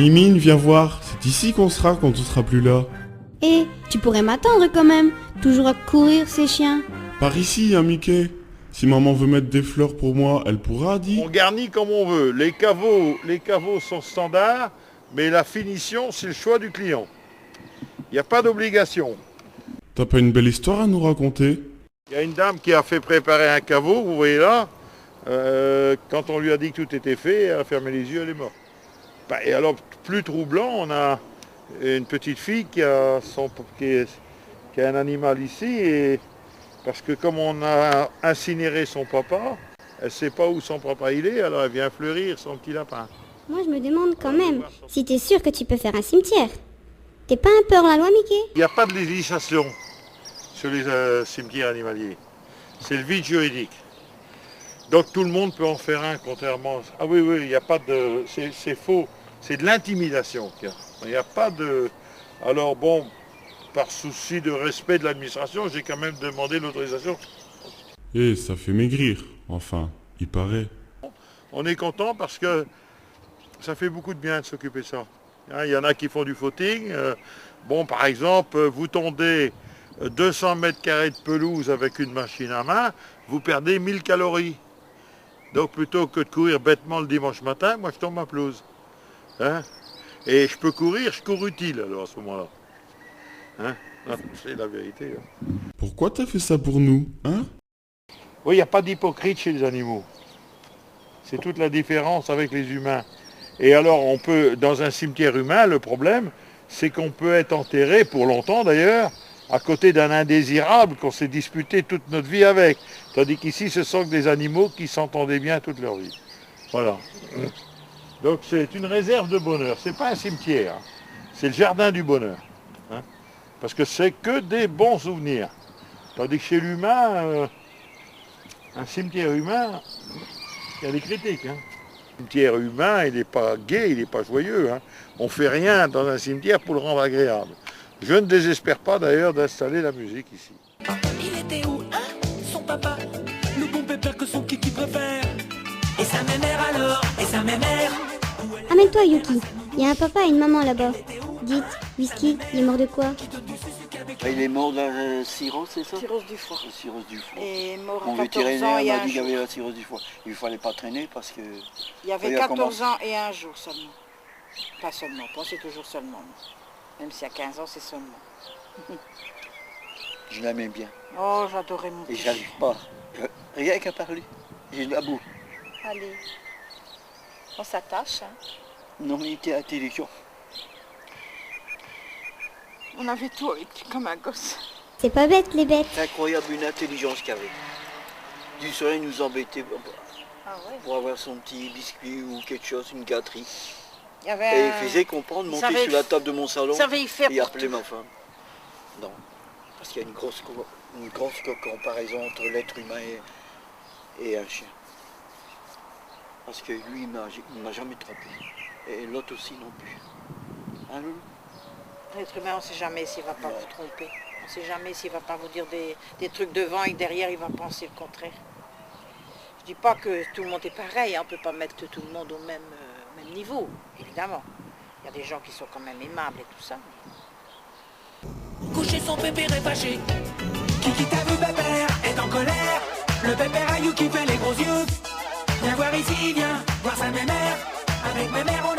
Mimine, viens voir, c'est ici qu'on sera quand on sera plus là. Et tu pourrais m'attendre quand même, toujours à courir ces chiens. Par ici, hein, Mickey. Si maman veut mettre des fleurs pour moi, elle pourra, dit. On garnit comme on veut. Les caveaux sont standards, mais la finition, c'est le choix du client. Il n'y a pas d'obligation. T'as pas une belle histoire à nous raconter? Il y a une dame qui a fait préparer un caveau, vous voyez là. Quand on lui a dit que tout était fait, elle a fermé les yeux, elle est morte. Et alors, plus troublant, on a une petite fille qui a un animal ici, et parce que comme on a incinéré son papa, elle ne sait pas où son papa il est, alors elle vient fleurir son petit lapin. Moi je me demande quand même si t'es sûr que tu peux faire un cimetière. T'es pas un peu hors la loi, Mickey? Il n'y a pas de législation sur les cimetières animaliers. C'est le vide juridique. Donc tout le monde peut en faire un, contrairement... Ah oui, il n'y a pas de... C'est faux. C'est de l'intimidation qu'il y a. Il n'y a pas de... Alors bon, par souci de respect de l'administration, j'ai quand même demandé l'autorisation. Eh, ça fait maigrir. Enfin, il paraît. On est content parce que ça fait beaucoup de bien de s'occuper de ça. Hein, il y en a qui font du footing. Bon, par exemple, vous tondez 200 mètres carrés de pelouse avec une machine à main, vous perdez 1000 calories. Donc plutôt que de courir bêtement le dimanche matin, moi je tombe ma pelouse. Hein? Et je peux courir, je cours utile alors à ce moment-là. Hein? C'est la vérité. Hein? Pourquoi t'as fait ça pour nous, hein? Oui, il n'y a pas d'hypocrite chez les animaux. C'est toute la différence avec les humains. Et alors on peut, dans un cimetière humain, le problème, c'est qu'on peut être enterré, pour longtemps d'ailleurs, à côté d'un indésirable qu'on s'est disputé toute notre vie avec. Tandis qu'ici, ce sont que des animaux qui s'entendaient bien toute leur vie. Voilà. Donc c'est une réserve de bonheur. C'est pas un cimetière. Hein. C'est le jardin du bonheur. Hein. Parce que c'est que des bons souvenirs. Tandis que chez l'humain, un cimetière humain, il y a des critiques. Hein. Le cimetière humain, il n'est pas gai, il n'est pas joyeux. Hein. On ne fait rien dans un cimetière pour le rendre agréable. Je ne désespère pas d'ailleurs d'installer la musique ici. Il était où, hein, son papa? Le bon pépère que son kiki préfère. Et sa mémère alors, et sa mémère. Amène-toi, Yuki. Il y a un papa et une maman là-bas. Dites, Whisky, il est mort de quoi? Il est mort de la cirrhose, c'est ça? Cirrhose du foie. La cirrhose du foie. Et mort Mon à 14 ans vétérinaire et m'a un dit qu'il y jour. avait la cirrhose du foie. Il ne fallait pas traîner parce que... Il y avait il a 14 ans et un jour seulement. Pas seulement, moi c'est toujours seulement. Même s'il y a 15 ans, c'est seulement. Je l'aimais bien. Oh, j'adorais mon Et petit. j'arrive pas. Rien qu'à parler. J'ai la boue. Allez, on s'attache. Hein. Non, il était intelligent. On avait tout avec lui comme un gosse. C'est pas bête, les bêtes. C'est incroyable une intelligence qu'il avait. Du soleil nous embêtait Ah ouais. pour avoir son petit biscuit ou quelque chose, une gâterie. Il y avait Et il faisait comprendre, monter savait- sur la table de mon salon il savait y faire et pour appeler tout. ma femme. Non, parce qu'il y a une grosse comparaison entre l'être humain et un chien. Parce que lui, il m'a jamais trompé. Et l'autre aussi non plus. Hein, Loulou? L'être humain, on ne sait jamais s'il ne va pas vous tromper. On ne sait jamais s'il ne va pas vous dire des trucs devant et que derrière, il va penser le contraire. Je ne dis pas que tout le monde est pareil, hein. On ne peut pas mettre tout le monde au même niveau, évidemment. Il y a des gens qui sont quand même aimables et tout ça. Coucher son pépère est fâché. Kiki t'a vu pépère est en colère. Le pépère à You qui fait les gros yeux. Viens voir ici, viens voir sa mémère. Avec mémère